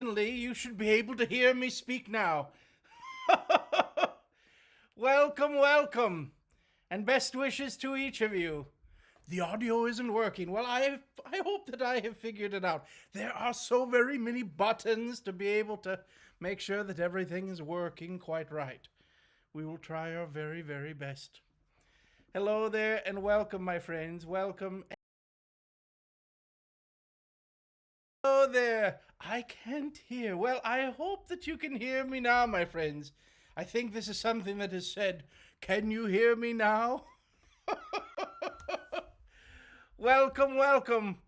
You should be able to hear me speak now. Welcome, welcome, and best wishes to each of you. The audio isn't working. Well, I hope that I have figured it out. There are so very many buttons to be able to make sure that everything is working quite right. We will try our very, very best. Hello there, and welcome, my friends. Welcome. Hello there. I can't hear. Well, I hope that you can hear me now, my friends. I think this is something that is said. Can you hear me now? Welcome, welcome.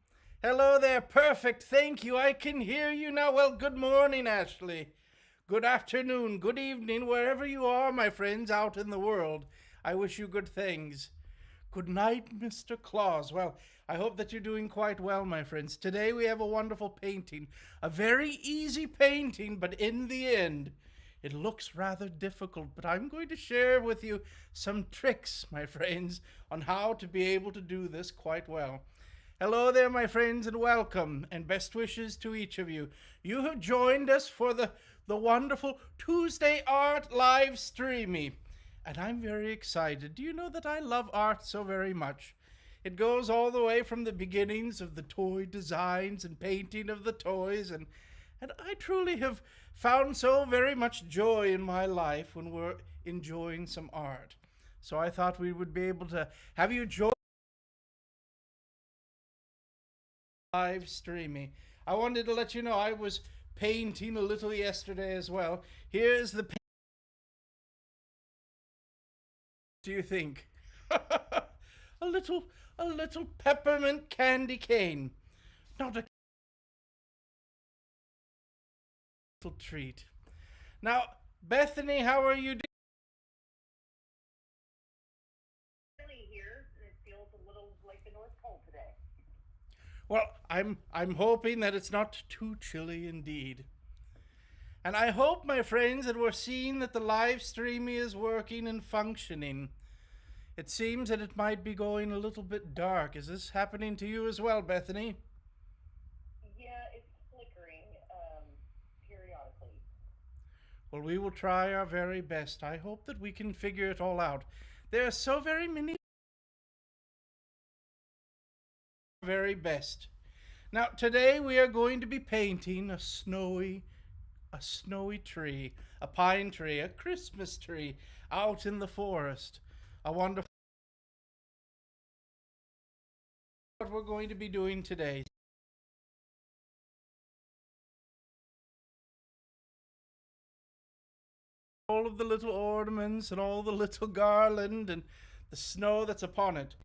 Hello there. Perfect. Thank you. I can hear you now. Well, good morning, Ashley. Good afternoon, good evening, wherever you are, my friends, out in the world. I wish you good things. Good night, Mr. Claus. Well, I hope that you're doing quite well, my friends. Today we have a wonderful painting. A very easy painting, but in the end, it looks rather difficult. But I'm going to share with you some tricks, my friends, on how to be able to do this quite well. Hello there, my friends, and welcome, and best wishes to each of you. You have joined us for the wonderful Tuesday Art live streaming. And I'm very excited. Do you know that I love art so very much? It goes all the way from the beginnings of the toy designs and painting of the toys, and I truly have found so very much joy in my life when we're enjoying some art. So I thought we would be able to have you join live streaming. I wanted to let you know I was painting a little yesterday as well. Here's the do you think? a little peppermint candy cane. Not a little treat. Now, Bethany, how are you doing? Here, and it feels a little like the North Pole today. Well, I'm hoping that it's not too chilly indeed. And I hope, my friends, that we're seeing that the live streaming is working and functioning. It seems that it might be going a little bit dark. Is this happening to you as well, Bethany? Yeah, it's flickering periodically. Well, we will try our very best. I hope that we can figure it all out. There are so very many very best. Now, today we are going to be painting a snowy tree, a pine tree, a Christmas tree out in the forest. A wonderful what we're going to be doing today. All of the little ornaments and all the little garland and the snow that's upon it.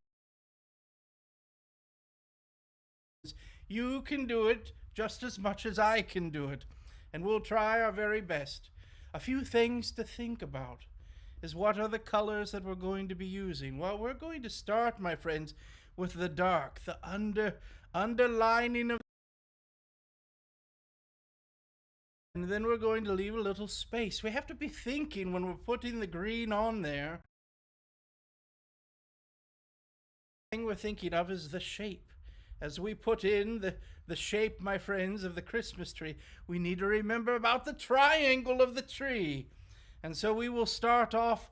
You can do it just as much as I can do it, and we'll try our very best. A few things to think about is what are the colors that we're going to be using. Well, we're going to start, my friends, with the dark, the underlining of, and then we're going to leave a little space. We have to be thinking when we're putting the green on there. The thing we're thinking of is the shape. As we put in the shape, my friends, of the Christmas tree, we need to remember about the triangle of the tree. And so we will start off,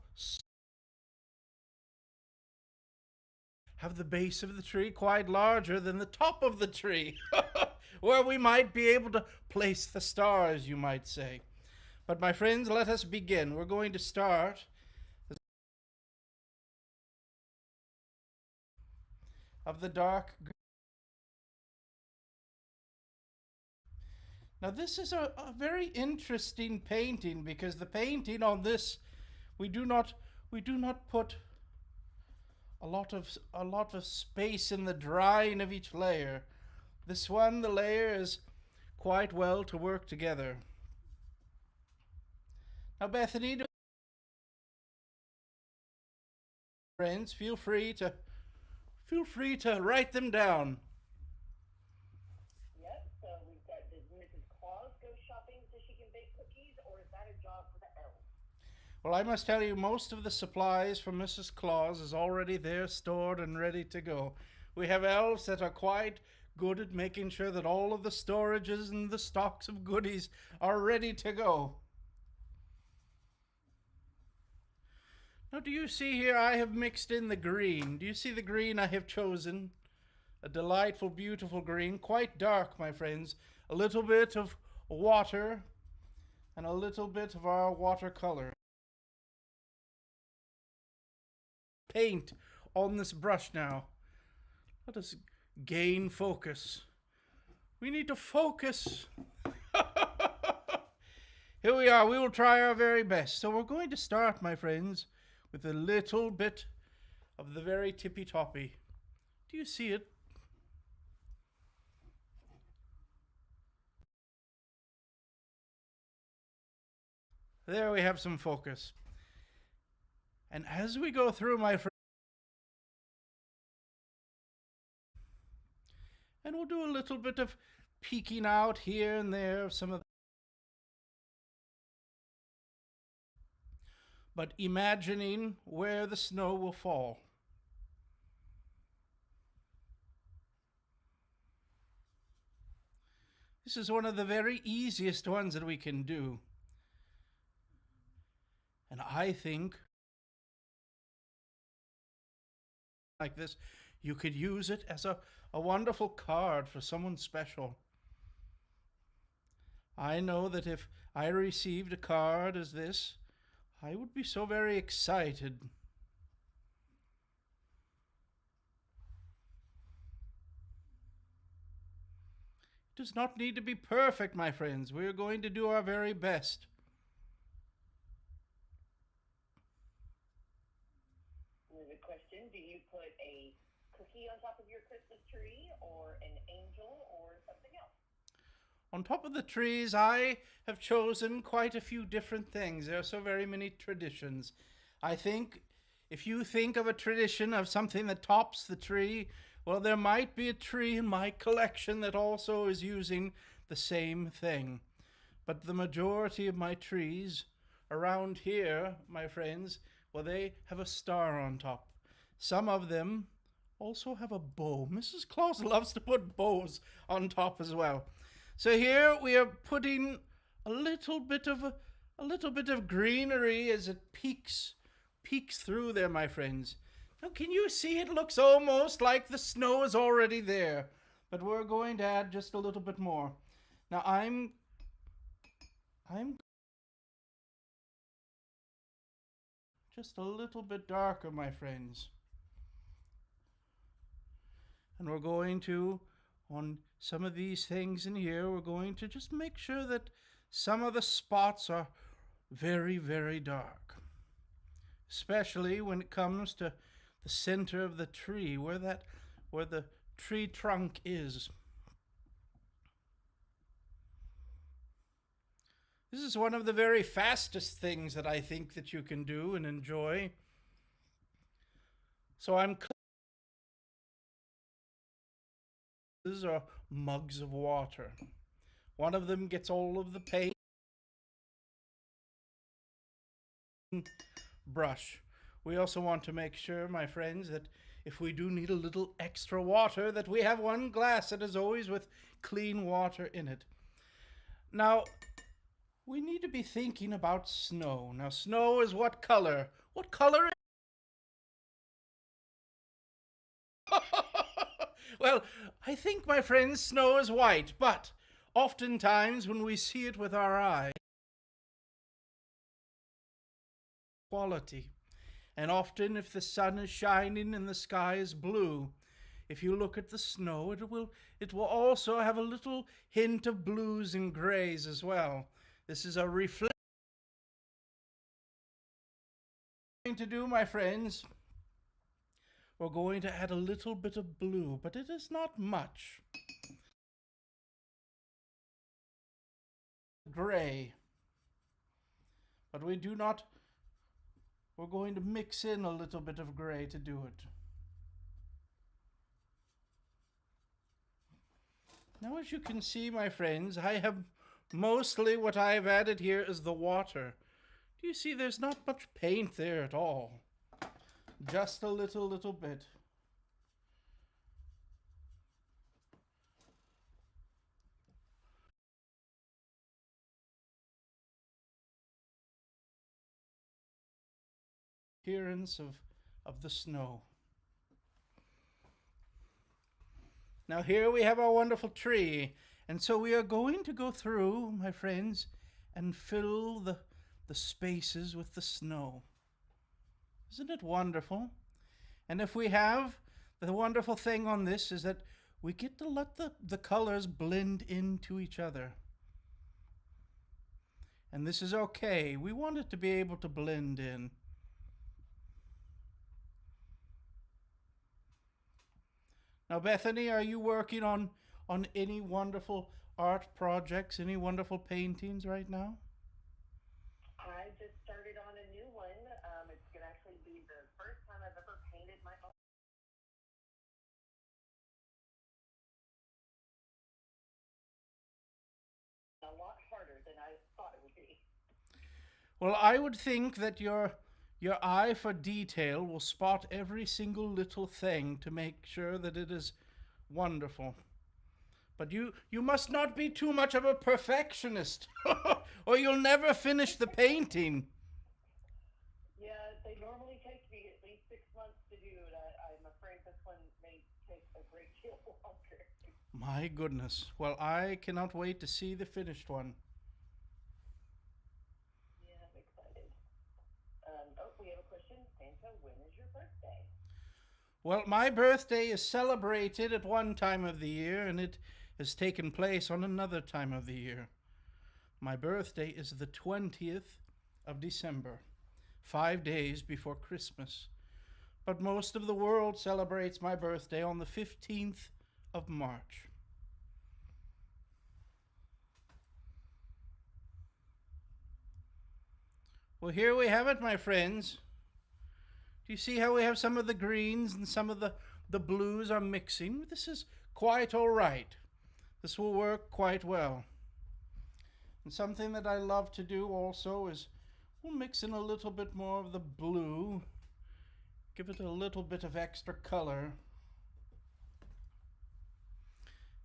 have the base of the tree quite larger than the top of the tree, where we might be able to place the stars, you might say. But my friends, let us begin. We're going to start of the dark green. Now this is a very interesting painting because the painting on this, we do not put a lot of space in the drying of each layer. This one, the layer is quite well to work together. Now Bethany, friends, feel free to write them down. Yep, so we've got, does Mrs. Claus go shopping so she can bake cookies, or is that a job for the elves? Well, I must tell you, most of the supplies from Mrs. Claus is already there, stored and ready to go. We have elves that are quite good at making sure that all of the storages and the stocks of goodies are ready to go. Now, do you see here I have mixed in the green? Do you see the green I have chosen? A delightful, beautiful green, quite dark, my friends. A little bit of water and a little bit of our watercolor. Paint on this brush now. Let us gain focus. We need to focus. Here we are. We will try our very best. So we're going to start, my friends, with a little bit of the very tippy-toppy. Do you see it? There we have some focus. And as we go through, my friends, and we'll do a little bit of peeking out here and there of some of, but imagining where the snow will fall. This is one of the very easiest ones that we can do. And I think like this, you could use it as a wonderful card for someone special. I know that if I received a card as this, I would be so very excited. It does not need to be perfect, my friends. We are going to do our very best. There's a question. Do you put a cookie on top of your Christmas tree or an angel or something else? On top of the trees, I have chosen quite a few different things. There are so very many traditions. I think if you think of a tradition of something that tops the tree, well, there might be a tree in my collection that also is using the same thing. But the majority of my trees around here, my friends, well, they have a star on top. Some of them also have a bow. Mrs. Claus loves to put bows on top as well. So here we are putting a little bit of greenery as it peeks through there, my friends. Now, can you see it looks almost like the snow is already there, but we're going to add just a little bit more. Now I'm just a little bit darker, my friends. And we're going to, on some of these things in here, we're going to just make sure that some of the spots are very, very dark. Especially when it comes to the center of the tree, where the tree trunk is. This is one of the very fastest things that I think that you can do and enjoy. So these are mugs of water. One of them gets all of the paint. Brush. We also want to make sure, my friends, that if we do need a little extra water, that we have one glass that is always with clean water in it. Now, we need to be thinking about snow. Now, snow is what color? What color is Well, I think, my friends, snow is white, but oftentimes when we see it with our eyes, quality. And often if the sun is shining and the sky is blue, if you look at the snow, it will also have a little hint of blues and grays as well. This is a reflection. What we're going to do, my friends, we're going to add a little bit of blue, but it is not much. Gray. But we're going to mix in a little bit of gray to do it. Now, as you can see, my friends, I have mostly what I've added here is the water. Do you see there's not much paint there at all? Just a little bit. appearance of the snow. Now here we have our wonderful tree, and so we are going to go through, my friends, and fill the spaces with the snow. Isn't it wonderful? And if we have, the wonderful thing on this is that we get to let the colors blend into each other. And this is okay. We want it to be able to blend in. Now, Bethany, are you working on any wonderful art projects, any wonderful paintings right now? I just started on a new one. It's going to actually be the first time I've ever painted my own. A lot harder than I thought it would be. Well, I would think that your eye for detail will spot every single little thing to make sure that it is wonderful. But you must not be too much of a perfectionist, or you'll never finish the painting. Yeah, they normally take me at least 6 months to do, and I'm afraid this one may take a great deal longer. My goodness. Well, I cannot wait to see the finished one. Yeah, I'm excited. We have a question. Santa, when is your birthday? Well, my birthday is celebrated at one time of the year, and it has taken place on another time of the year. My birthday is the 20th of December, 5 days before Christmas. But most of the world celebrates my birthday on the 15th of March. Well, here we have it, my friends. Do you see how we have some of the greens and some of the blues are mixing? This is quite all right. This will work quite well. And something that I love to do also is we'll mix in a little bit more of the blue, give it a little bit of extra color,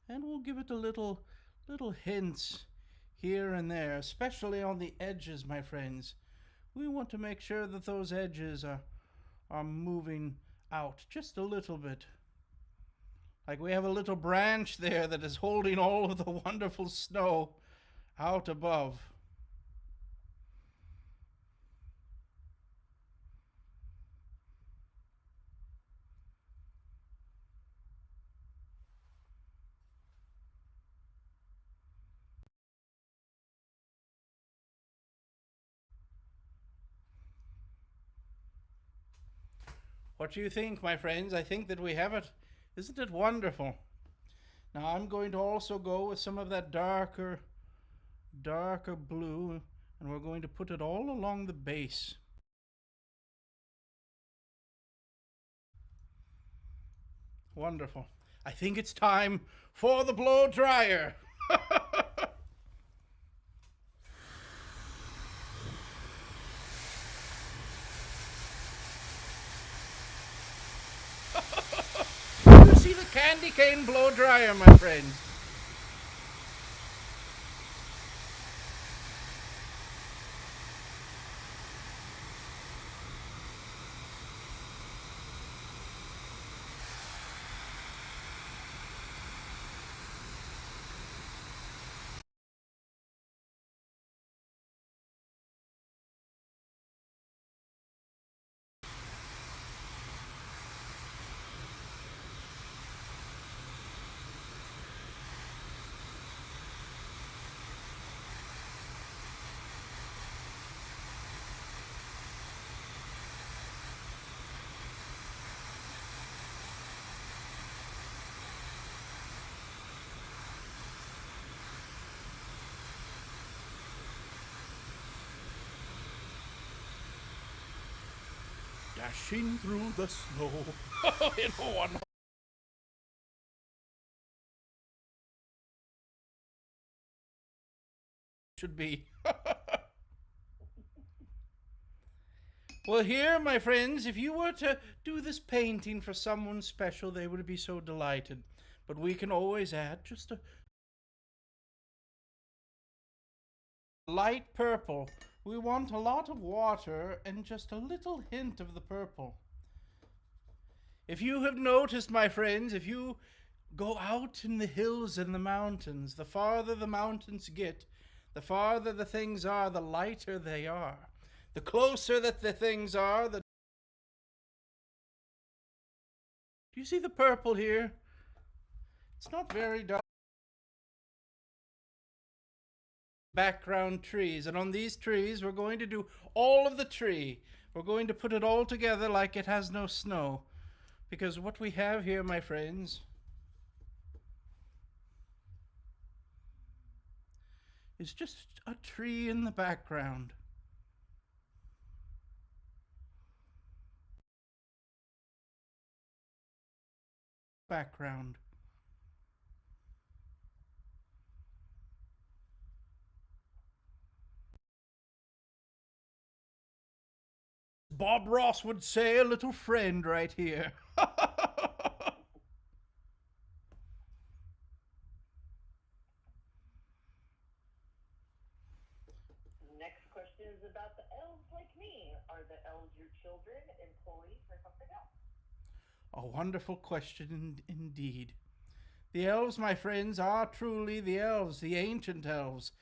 and we'll give it a little hints here and there, especially on the edges, my friends. We want to make sure that those edges are moving out just a little bit. Like we have a little branch there that is holding all of the wonderful snow out above. What do you think, my friends? I think that we have it. Isn't it wonderful? Now I'm going to also go with some of that darker blue, and we're going to put it all along the base. Wonderful. I think it's time for the blow dryer. You see the candy cane blow dryer, my friend. Dashing through the snow in one should be. Well, here, my friends, if you were to do this painting for someone special, they would be so delighted. But we can always add just a light purple we want a lot of water and just a little hint of the purple. If you have noticed, my friends, if you go out in the hills and the mountains, the farther the mountains get, the farther the things are, the lighter they are. The closer that the things are, the... Do you see the purple here? It's not very dark. Background trees, and on these trees we're going to do all of the tree. We're going to put it all together like it has no snow, because what we have here, my friends, is just a tree in the background. Background. Bob Ross would say, a little friend right here. Next question is about the elves like me. Are the elves your children, employees, or something else? A wonderful question indeed. The elves, my friends, are truly the elves, the ancient elves.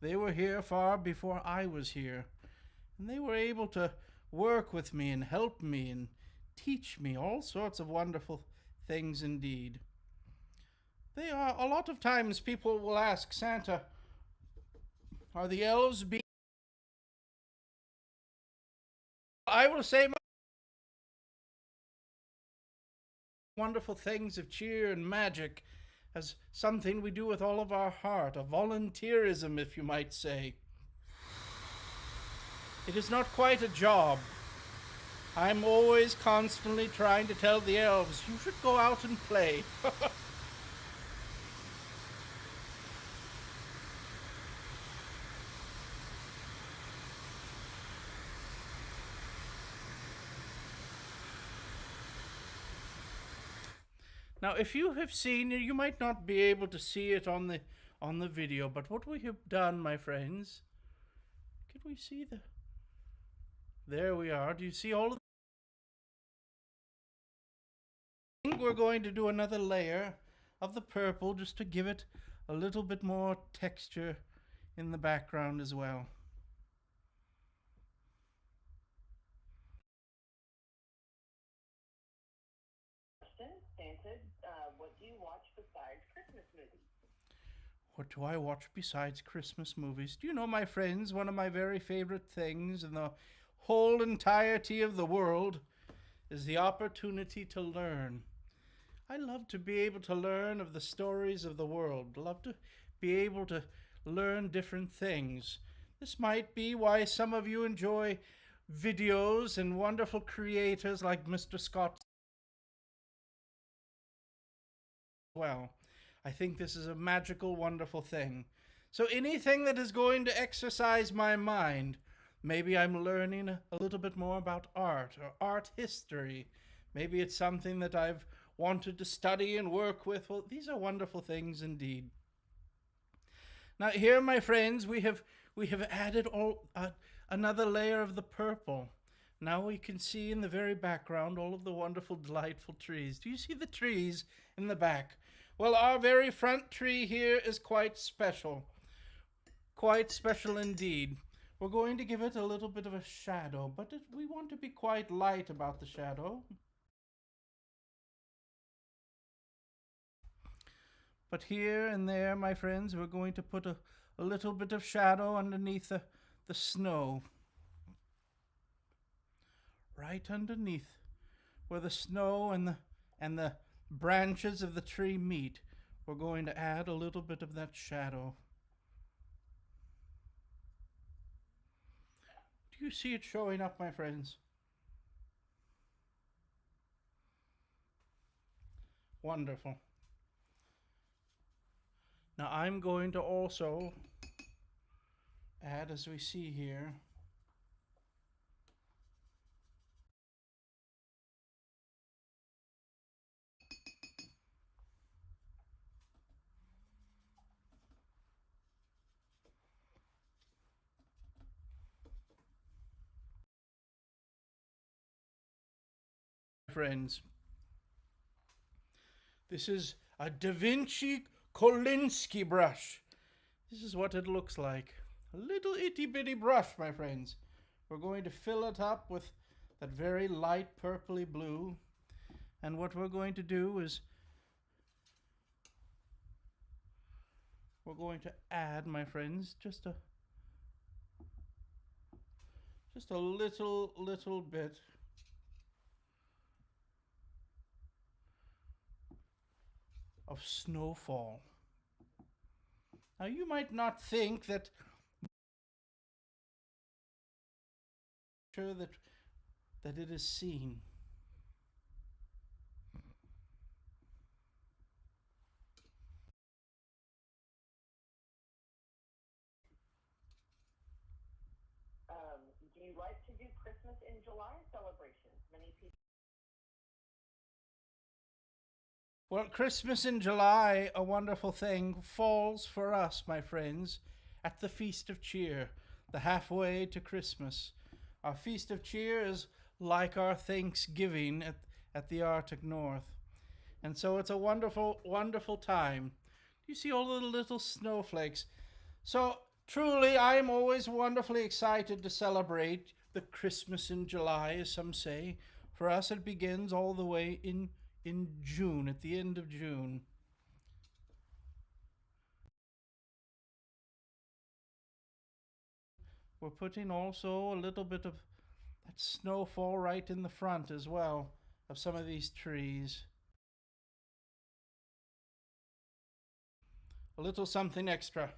They were here far before I was here, and they were able to work with me and help me and teach me all sorts of wonderful things indeed. They are, a lot of times people will ask Santa, are the elves being... I will say wonderful things of cheer and magic as something we do with all of our heart, a volunteerism, if you might say. It is not quite a job. I'm always constantly trying to tell the elves, you should go out and play. Now, if you have seen it, you might not be able to see it on the video, but what we have done, my friends, can we see the... There we are. Do you see all of I think we're going to do another layer of the purple just to give it a little bit more texture in the background as well. Santa, what do you watch besides Christmas movies? What do I watch besides Christmas movies? Do you know, my friends, one of my very favorite things in the whole entirety of the world is the opportunity to learn. I love to be able to learn of the stories of the world. Love to be able to learn different things. This might be why some of you enjoy videos and wonderful creators like Mr. Scott. Well, I think this is a magical, wonderful thing. So anything that is going to exercise my mind, maybe I'm learning a little bit more about art or art history. Maybe it's something that I've wanted to study and work with. Well, these are wonderful things indeed. Now here, my friends, we have added another layer of the purple. Now we can see in the very background all of the wonderful, delightful trees. Do you see the trees in the back? Well, our very front tree here is quite special. Quite special indeed. We're going to give it a little bit of a shadow, but we want to be quite light about the shadow. But here and there, my friends, we're going to put a little bit of shadow underneath the snow. Right underneath where the snow and the branches of the tree meet, we're going to add a little bit of that shadow. Do you see it showing up, my friends? Wonderful. Now I'm going to also add, as we see here, friends. This is a Da Vinci Kolinsky brush. This is what it looks like. A little itty bitty brush, my friends. We're going to fill it up with that very light purpley blue. And what we're going to do is we're going to add, my friends, just a little bit of snowfall. Now you might not think that that it is seen. Do you like to do Christmas in July celebrations? Many people. Well, Christmas in July, a wonderful thing, falls for us, my friends, at the Feast of Cheer, the halfway to Christmas. Our Feast of Cheer is like our Thanksgiving at the Arctic North. And so it's a wonderful, wonderful time. You see all the little snowflakes. So truly, I'm always wonderfully excited to celebrate the Christmas in July, as some say. For us, it begins all the way in June, at the end of June. We're putting also a little bit of that snowfall right in the front as well of some of these trees. A little something extra.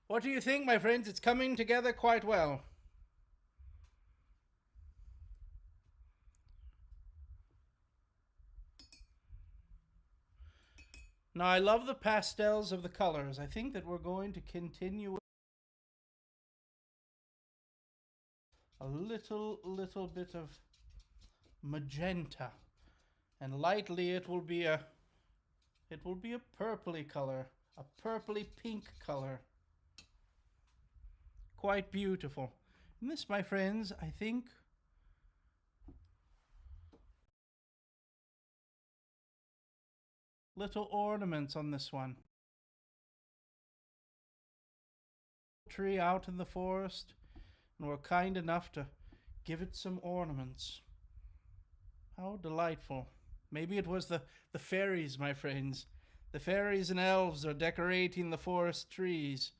What do you think, my friends? It's coming together quite well. Now, I love the pastels of the colors. I think that we're going to continue with a little bit of magenta, and lightly it will be a purpley color, a purpley pink color. Quite beautiful. And this, my friends, I think little ornaments on this one. Tree out in the forest, and we're kind enough to give it some ornaments. How delightful. Maybe it was the fairies, my friends. The fairies and elves are decorating the forest trees.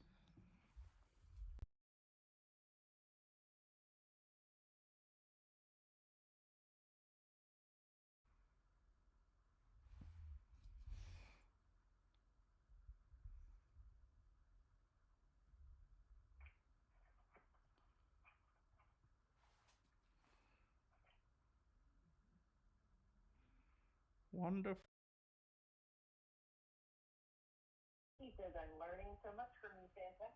Wonderful. He says, I'm learning so much from you, Santa.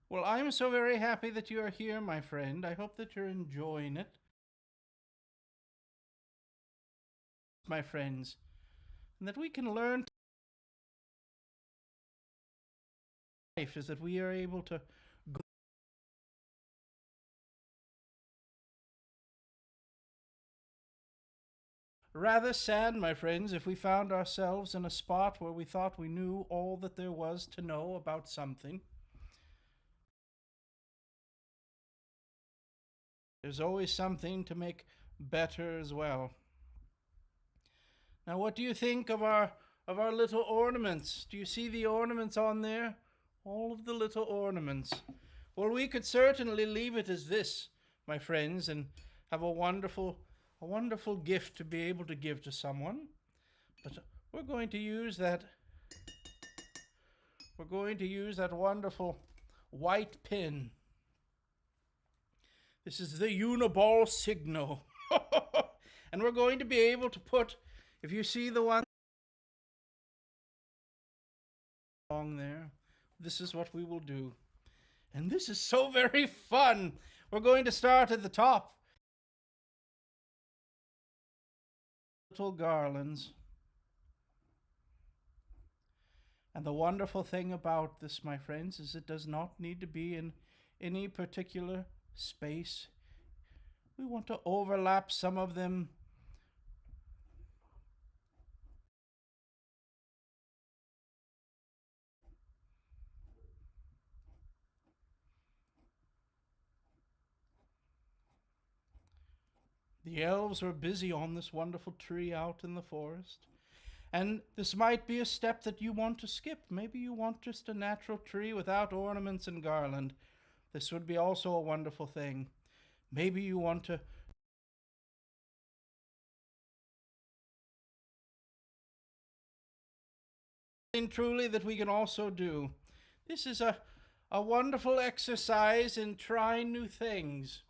Well, I'm so very happy that you are here, my friend. I hope that you're enjoying it. My friends, and that we can learn life is that we are able to go. Rather sad, my friends, if we found ourselves in a spot where we thought we knew all that there was to know about something. There's always something to make better as well. Now, what do you think of our little ornaments? Do you see the ornaments on there? All of the little ornaments. Well, we could certainly leave it as this, my friends, and have a wonderful gift to be able to give to someone. But we're going to use that wonderful white pin. This is the Uniball Signo. And we're going to be able to put, if you see the one along there, this is what we will do. And this is so very fun. We're going to start at the top. Little garlands. And the wonderful thing about this, my friends, is it does not need to be in any particular space. We want to overlap some of them. The elves are busy on this wonderful tree out in the forest. And this might be a step that you want to skip. Maybe you want just a natural tree without ornaments and garland. This would be also a wonderful thing. Maybe you want to truly that we can also do. This is a wonderful exercise in trying new things.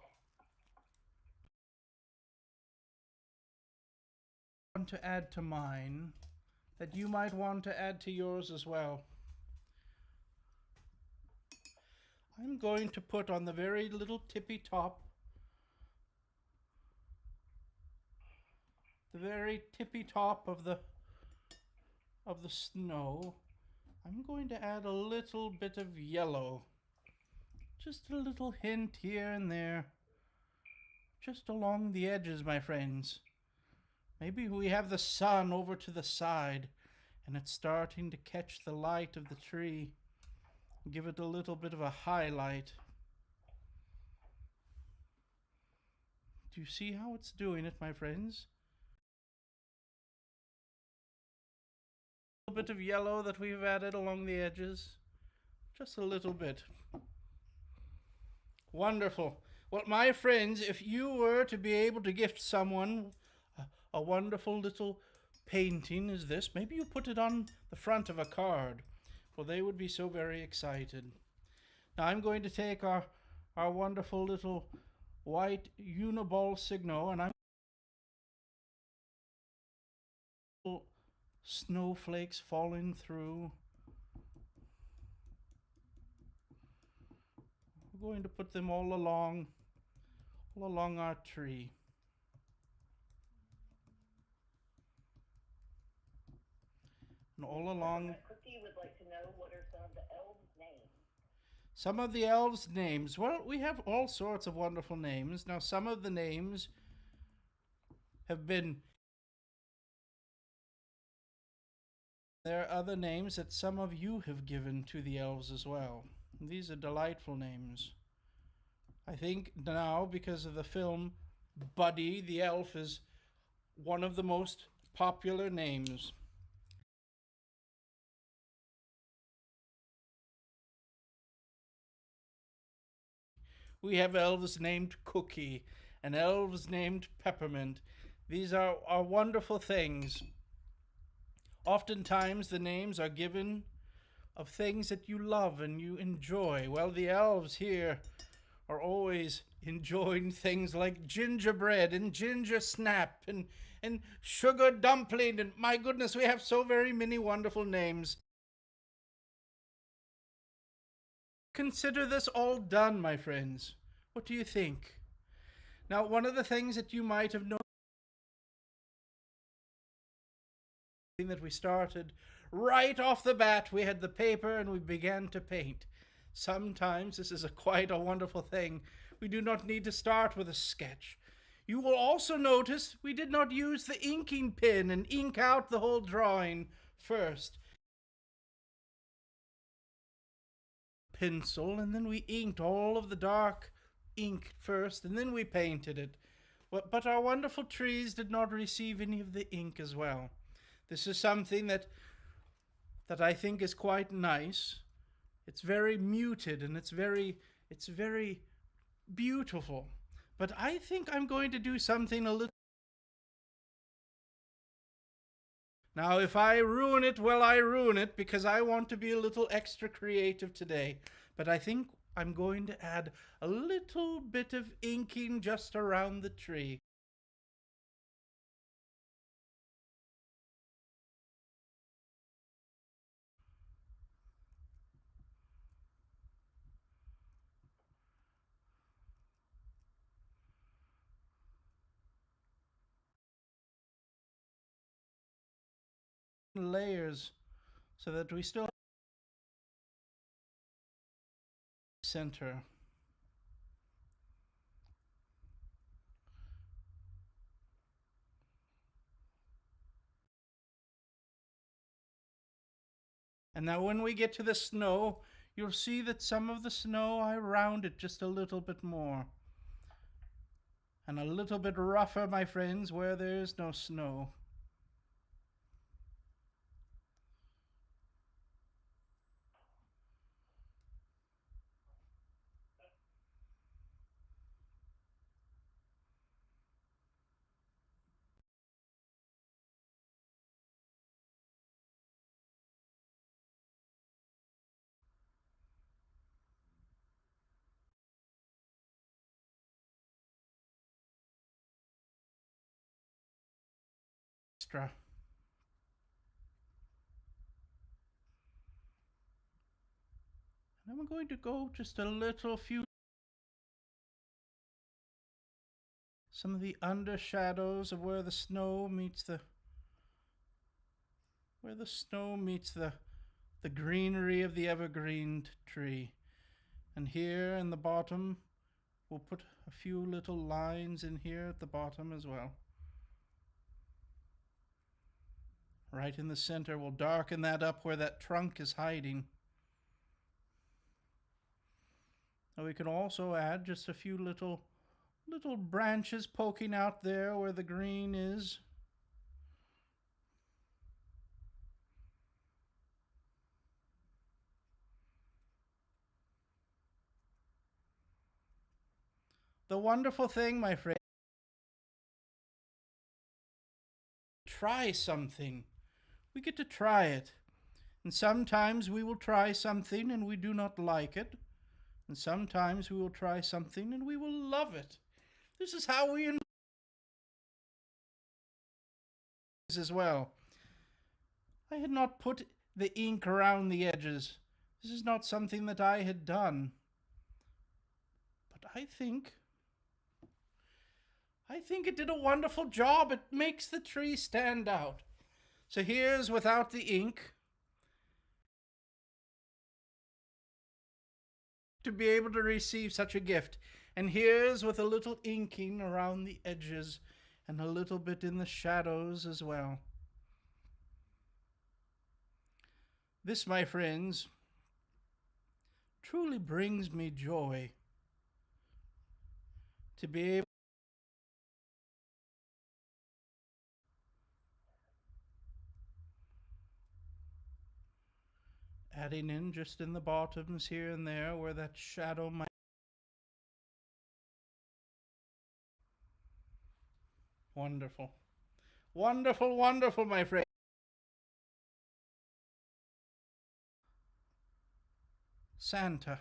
I want to add to mine that you might want to add to yours as well. I'm going to put on the very little tippy top, the very tippy top of the snow. I'm going to add a little bit of yellow. Just a little hint here and there. Just along the edges, my friends. Maybe we have the sun over to the side and it's starting to catch the light of the tree. Give it a little bit of a highlight. Do you see how it's doing it, my friends? A little bit of yellow that we've added along the edges. Just a little bit. Wonderful. Well, my friends, if you were to be able to gift someone a wonderful little painting as this, maybe you put it on the front of a card. Well, they would be so very excited. Now I'm going to take our wonderful little white uniball signo and I'm snowflakes falling through. We're going to put them all along our tree. And all along. Cookie would like to know what are some of the elves' names. Some of the elves' names. Well, we have all sorts of wonderful names. Now, some of the names have been. There are other names that some of you have given to the elves as well. These are delightful names. I think now, because of the film, Buddy the Elf is one of the most popular names. We have elves named Cookie and elves named Peppermint. These are wonderful things. Oftentimes the names are given of things that you love and you enjoy. Well, the elves here are always enjoying things like gingerbread and ginger snap and sugar dumpling. And my goodness, we have so very many wonderful names. Consider this all done, my friends. What do you think? Now, one of the things that you might have noticed that we started right off the bat, we had the paper and we began to paint. Sometimes this is quite a wonderful thing. We do not need to start with a sketch. You will also notice we did not use the inking pen and ink out the whole drawing first. Pencil, and then we inked all of the dark ink first, and then we painted it. But our wonderful trees did not receive any of the ink as well. This is something that I think is quite nice. It's very muted and it's very beautiful. But I think I'm going to do something a little. Now, if I ruin it, well, I ruin it because I want to be a little extra creative today. But I think I'm going to add a little bit of inking just around the tree. Layers so that we still have center. And now when we get to the snow, you'll see that some of the snow I round it just a little bit more. And a little bit rougher, my friends, where there's no snow. Extra. And I'm going to go just a little few. Some of the undershadows of where the snow meets the the greenery of the evergreen tree. And here in the bottom, we'll put a few little lines in here at the bottom as well. Right in the center, we'll darken that up where that trunk is hiding. Now we can also add just a few little branches poking out there where the green is. The wonderful thing, my friend, try something. We get to try it. And sometimes we will try something and we do not like it. And sometimes we will try something and we will love it. This is how we enjoy as well. I had not put the ink around the edges. This is not something that I had done. But I think it did a wonderful job. It makes the tree stand out. So here's without the ink. To be able to receive such a gift. And here's with a little inking around the edges and a little bit in the shadows as well. This, my friends, truly brings me joy to be able adding in just in the bottoms here and there where that shadow might. Wonderful. Wonderful, wonderful, my friend. Santa.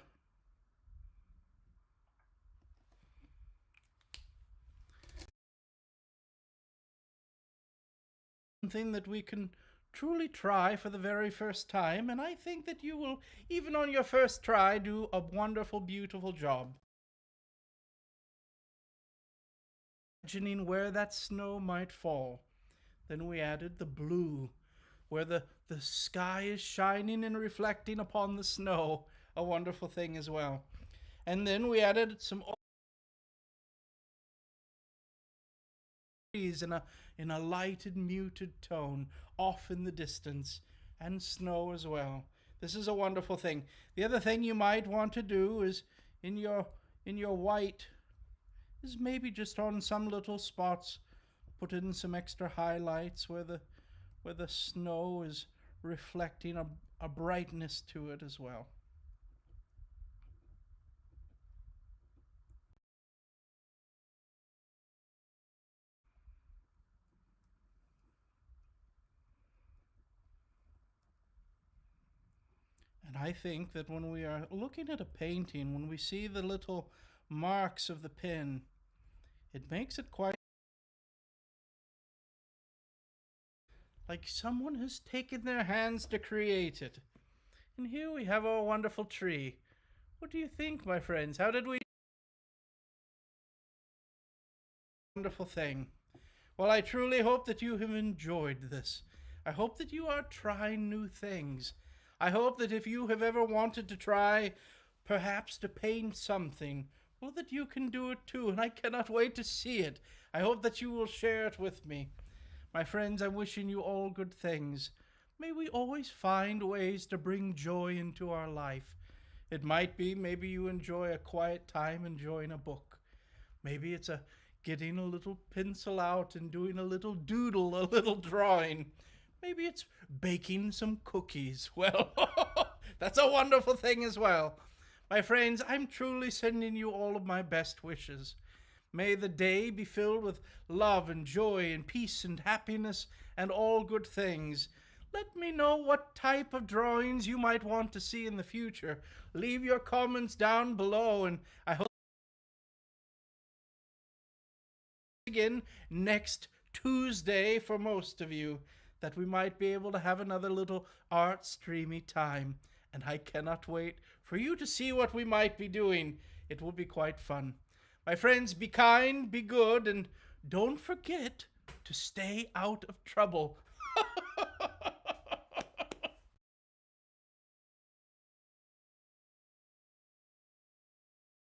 Something that we can truly try for the very first time, and I think that you will, even on your first try, do a wonderful, beautiful job. Imagining where that snow might fall. Then we added the blue, where the sky is shining and reflecting upon the snow. A wonderful thing as well. And then we added some trees in a lighted, muted tone, off in the distance, and snow as well. This is a wonderful thing. The other thing you might want to do is in your white is maybe just on some little spots put in some extra highlights where the snow is reflecting a brightness to it as well. And I think that when we are looking at a painting, when we see the little marks of the pen, it makes it quite like someone has taken their hands to create it. And here we have our wonderful tree. What do you think, my friends? How did we? Wonderful thing. Well, I truly hope that you have enjoyed this. I hope that you are trying new things. I hope that if you have ever wanted to try, perhaps to paint something, well, that you can do it too, and I cannot wait to see it. I hope that you will share it with me. My friends, I'm wishing you all good things. may we always find ways to bring joy into our life. It might be maybe you enjoy a quiet time enjoying a book. Maybe it's getting a little pencil out and doing a little doodle, a little drawing. Maybe it's baking some cookies. Well, that's a wonderful thing as well. My friends, I'm truly sending you all of my best wishes. May the day be filled with love and joy and peace and happiness and all good things. Let me know what type of drawings you might want to see in the future. Leave your comments down below, and I hope again next Tuesday for most of you, that we might be able to have another little art streamy time. And I cannot wait for you to see what we might be doing. It will be quite fun. My friends, be kind, be good, and don't forget to stay out of trouble.